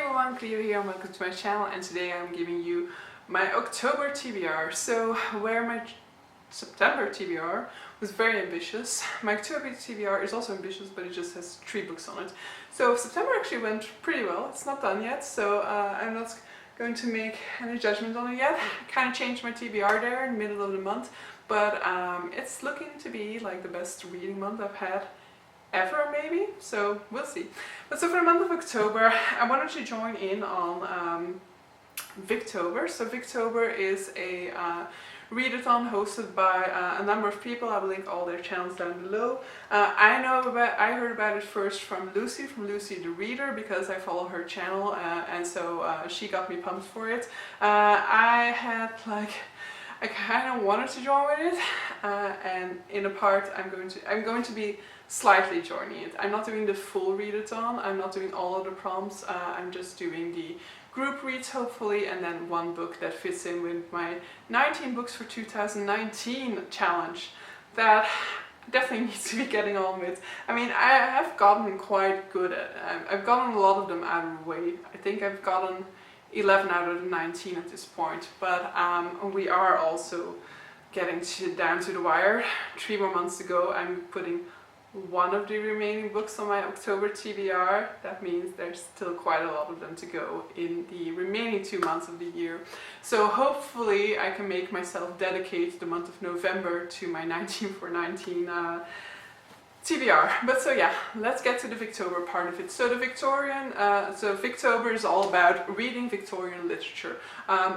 everyone, Cleo here and welcome to my channel, and today I'm giving you my October TBR. So where my September TBR was very ambitious, my October TBR is also ambitious, but it just has 3 books on it. So September actually went pretty well. It's not done yet, so I'm not going to make any judgment on it yet. I kind of changed my TBR there in the middle of the month, but it's looking to be like the best reading month I've had ever, maybe, so we'll see. But so for the month of October, I wanted to join in on Victober. So Victober is a readathon hosted by a number of people. I will link all their channels down below. I heard about it first from Lucy the Reader, because I follow her channel, and so she got me pumped for it. I kind of wanted to join with it, and in a part I'm going to be slightly joining it. I'm not doing the full readathon, I'm not doing all of the prompts, I'm just doing the group reads hopefully, and then one book that fits in with my 19 books for 2019 challenge that definitely needs to be getting on with. I mean, I have gotten quite good at it. I've gotten a lot of them out of the way. I think I've gotten 11 out of the 19 at this point, but we are also getting down to the wire. 3 more months to go. I'm putting one of the remaining books on my October TBR. That means there's still quite a lot of them to go in the remaining 2 months of the year. So hopefully I can make myself dedicate the month of November to my 19 for 19 TBR. But so yeah, let's get to the Victober part of it. So the Victober is all about reading Victorian literature.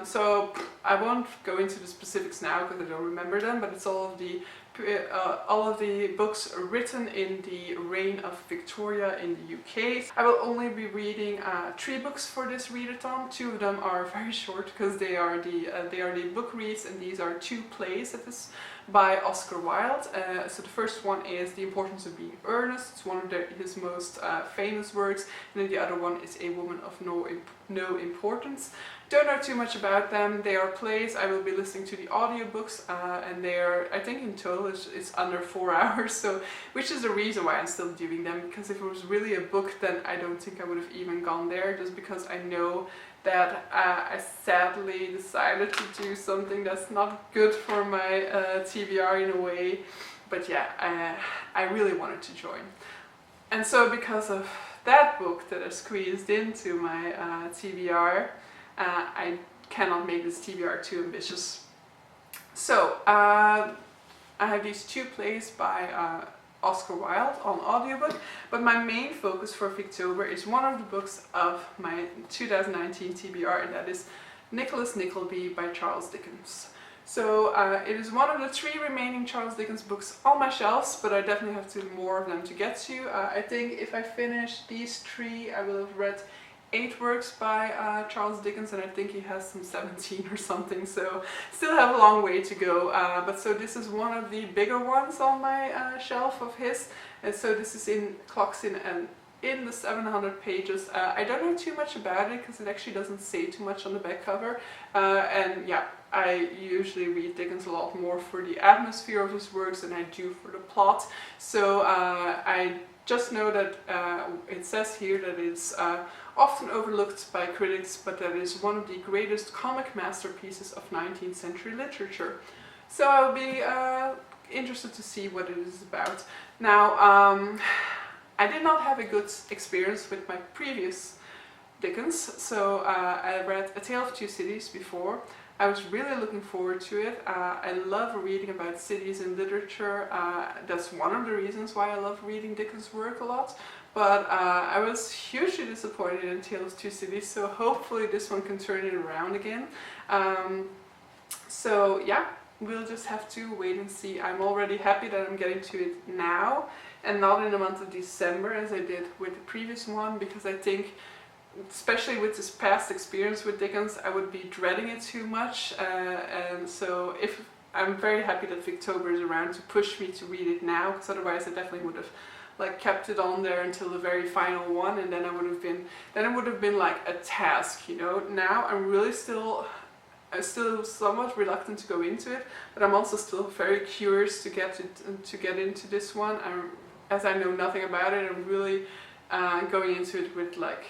So I won't go into the specifics now because I don't remember them, but it's all of the books written in the reign of Victoria in the UK. I will only be reading 3 books for this readathon. 2 of them are very short because they are the book reads, and these are 2 plays that is by Oscar Wilde. So the first one is The Importance of Being Earnest. It's one of his most famous works, and then the other one is A Woman of No Importance. Don't know too much about them. They are plays. I will be listening to the audiobooks, and they are, I think in total it's under 4 hours, so which is the reason why I'm still doing them, because if it was really a book, then I don't think I would have even gone there, just because I know that I sadly decided to do something that's not good for my TBR in a way. But yeah, I really wanted to join. And so because of that book that I squeezed into my TBR, I cannot make this TBR too ambitious. So I have these 2 plays by Oscar Wilde on audiobook, but my main focus for Victober is one of the books of my 2019 TBR, and that is Nickleby by Charles Dickens. So it is one of the 3 remaining Charles Dickens books on my shelves, but I definitely have more of them to get to. I think if I finish these 3, I will have read 8 works by Charles Dickens, and I think he has some 17 or something, so still have a long way to go. But so this is one of the bigger ones on my shelf of his, and so this is clocks in the 700 pages. I don't know too much about it because it actually doesn't say too much on the back cover, and yeah, I usually read Dickens a lot more for the atmosphere of his works than I do for the plot. So I just know that it says here that it's often overlooked by critics, but that is one of the greatest comic masterpieces of 19th century literature. So I'll be interested to see what it is about. Now, I did not have a good experience with my previous Dickens, so I read A Tale of Two Cities before. I was really looking forward to it. I love reading about cities in literature. That's one of the reasons why I love reading Dickens' work a lot. But I was hugely disappointed in Tale of Two Cities, so hopefully this one can turn it around again. So yeah, we'll just have to wait and see. I'm already happy that I'm getting to it now, and not in the month of December as I did with the previous one, because I think, especially with this past experience with Dickens, I would be dreading it too much, and so I'm very happy that Victober is around to push me to read it now, because otherwise I definitely would have kept it on there until the very final one, and then it would have been like a task, you know. Now I'm really still somewhat reluctant to go into it, but I'm also still very curious to get into this one. As I know nothing about it, I'm really going into it with like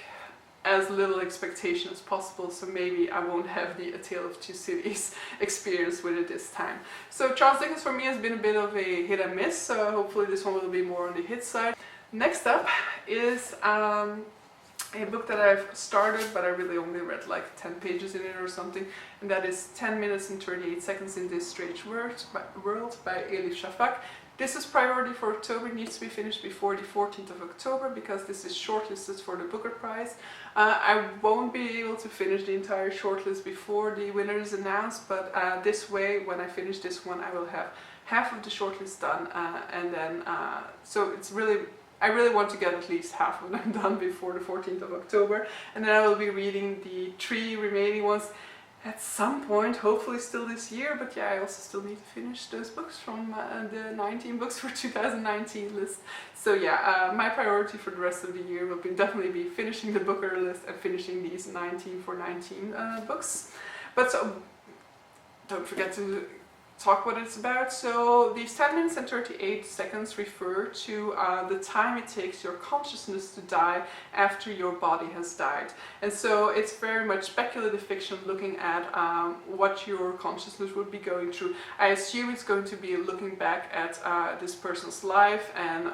as little expectation as possible, so maybe I won't have the A Tale of Two Cities experience with it this time. So Charles Dickens for me has been a bit of a hit and miss, so hopefully this one will be more on the hit side. Next up is a book that I've started, but I really only read like 10 pages in it or something, and that is 10 minutes and 38 seconds in This Strange World by Elif Shafak. This is priority for October, it needs to be finished before the 14th of October because this is shortlisted for the Booker Prize. I won't be able to finish the entire shortlist before the winner is announced, but this way, when I finish this one, I will have half of the shortlist done, and then, so it's really, I really want to get at least half of them done before the 14th of October, and then I will be reading the 3 remaining ones at some point, hopefully still this year, but yeah, I also still need to finish those books from the 19 books for 2019 list. So yeah, my priority for the rest of the year will definitely be finishing the Booker list and finishing these 19 for 19 books. But so, don't forget to talk what it's about. So these 10 minutes and 38 seconds refer to the time it takes your consciousness to die after your body has died. And so it's very much speculative fiction looking at what your consciousness would be going through. I assume it's going to be looking back at this person's life and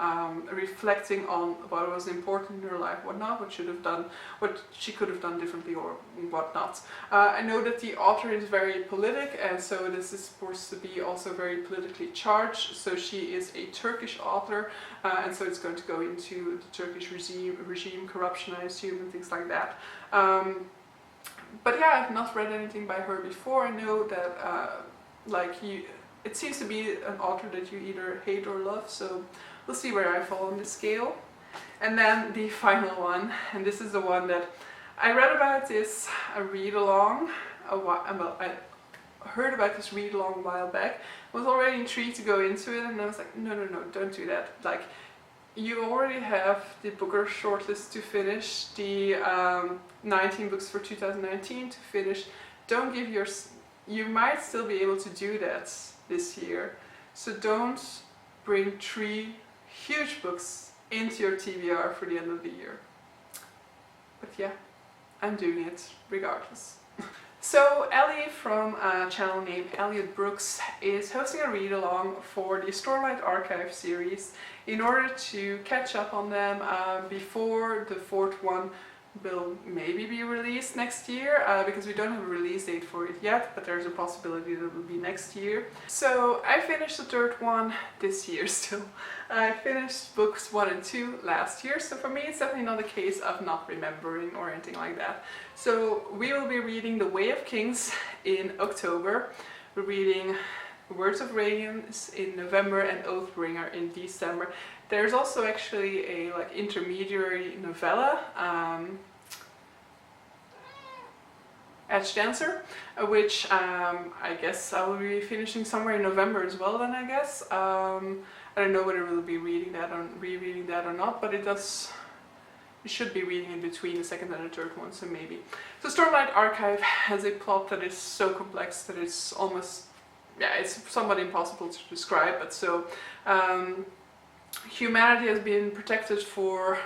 reflecting on what was important in her life, what not, what should have done, what she could have done differently or what not. I know that the author is very politic, and so this is supposed to be also very politically charged. So she is a Turkish author, and so it's going to go into the Turkish regime corruption, I assume, and things like that. But yeah, I've not read anything by her before. I know that it seems to be an author that you either hate or love, so we'll see where I fall on the scale. And then the final one, and this is the one that I read about this read-along I heard about this read-along a while back. I was already intrigued to go into it, and I was like, no, don't do that. Like, you already have the Booker shortlist to finish, the 19 books for 2019 to finish. Don't give you might still be able to do that this year, so don't bring 3 huge books into your TBR for the end of the year. But yeah, I'm doing it regardless. So Ellie from a channel named Elliot Brooks is hosting a read-along for the Stormlight Archive series in order to catch up on them before the 4th one will maybe be released next year, because we don't have a release date for it yet, but there's a possibility that it will be next year. So I finished the 3rd one this year still. I finished books 1 and 2 last year, so for me it's definitely not a case of not remembering or anything like that. So we will be reading The Way of Kings in October. We're reading Words of Radiance in November and Oathbringer in December. There's also actually a intermediary novella, Edge Dancer, which I guess I will be finishing somewhere in November as well then, I guess. I don't know whether we'll be rereading that or not, but you should be reading in between the 2nd and the 3rd one, so maybe. So Stormlight Archive has a plot that is so complex that it's almost, yeah, it's somewhat impossible to describe, but so humanity has been protected for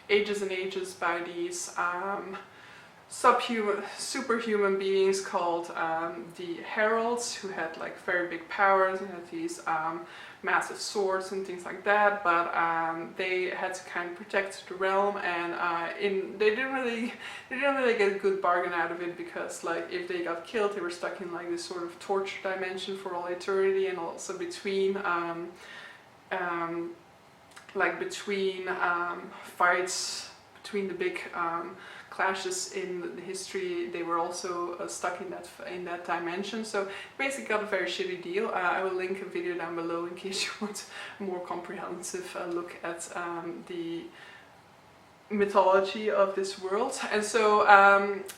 ages and ages by these superhuman beings called the Heralds, who had very big powers and had these massive swords and things like that, but they had to kind of protect the realm, and they didn't really get a good bargain out of it, because if they got killed, they were stuck in this sort of torture dimension for all eternity, and also between fights between the big clashes in the history, they were also stuck in that dimension. So basically got a very shitty deal. I will link a video down below in case you want a more comprehensive look at the mythology of this world. And so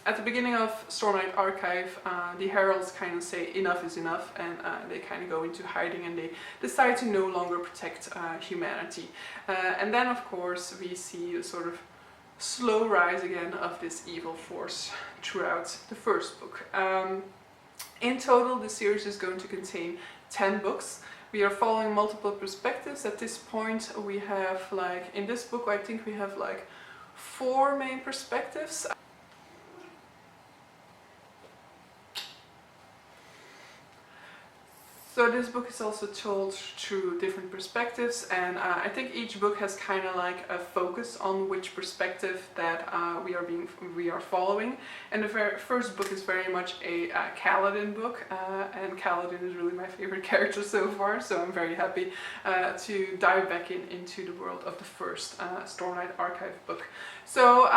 at the beginning of Stormlight Archive, the Heralds kind of say enough is enough, and they kind of go into hiding, and they decide to no longer protect humanity. And then of course we see a sort of slow rise again of this evil force throughout the 1st book. In total, the series is going to contain 10 books. We are following multiple perspectives. At this point we have in this book I think we have 4 main perspectives. So this book is also told through different perspectives, and I think each book has kind of like a focus on which perspective that we are following. And the first book is very much a Kaladin book, and Kaladin is really my favorite character so far, so I'm very happy to dive back into the world of the first Stormlight Archive book. So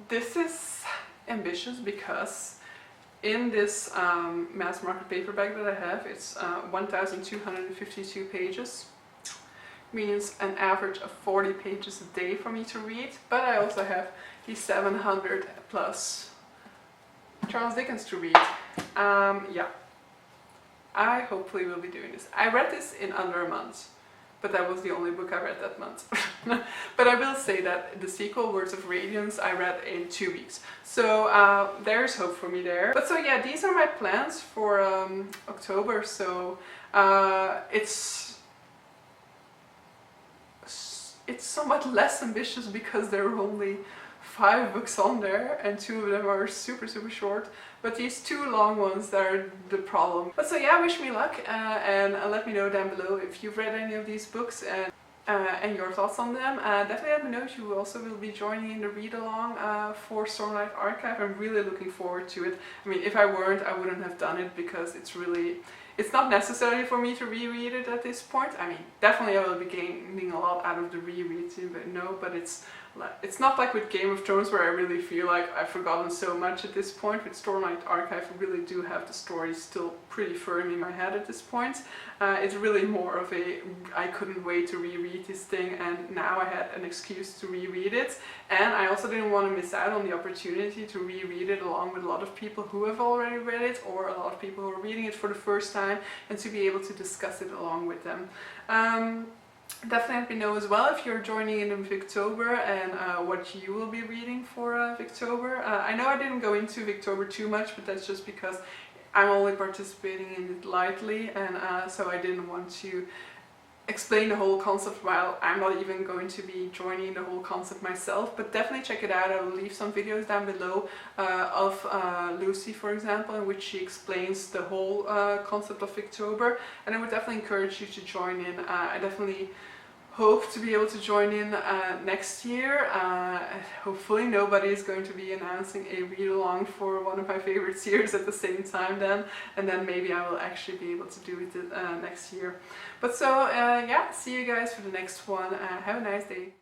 this is ambitious because in this mass market paperback that I have, it's 1,252 pages, means an average of 40 pages a day for me to read, but I also have the 700 plus Charles Dickens to read. Yeah, I hopefully will be doing this. I read this in under a month, but that was the only book I read that month. But I will say that the sequel, Words of Radiance, I read in 2 weeks. So there's hope for me there. But so yeah, these are my plans for October. So it's somewhat less ambitious because there are only 5 books on there and 2 of them are super short, but these 2 long ones, that are the problem. But so yeah, wish me luck and let me know down below if you've read any of these books and your thoughts on them. Definitely let me know if you also will be joining in the read-along for Stormlight Archive. I'm really looking forward to it. I mean, if I weren't, I wouldn't have done it because it's not necessary for me to reread it at this point. I mean, definitely I will be gaining a lot out of the rereading, but it's not like with Game of Thrones where I really feel like I've forgotten so much at this point. With Stormlight Archive, I really do have the story still pretty firm in my head at this point. It's really more of I couldn't wait to reread this thing, and now I had an excuse to reread it. And I also didn't want to miss out on the opportunity to reread it along with a lot of people who have already read it, or a lot of people who are reading it for the first time, and to be able to discuss it along with them. Definitely let me know as well if you're joining in Victober and what you will be reading for Victober. I know I didn't go into Victober too much, but that's just because I'm only participating in it lightly, and so I didn't want to explain the whole concept while I'm not even going to be joining the whole concept myself. But definitely check it out. I will leave some videos down below of Lucy, for example, in which she explains the whole concept of Victober, and I would definitely encourage you to join in. I definitely hope to be able to join in next year. Hopefully nobody is going to be announcing a read-along for one of my favorite series at the same time then, and then maybe I will actually be able to do it next year. But so yeah, see you guys for the next one. Have a nice day.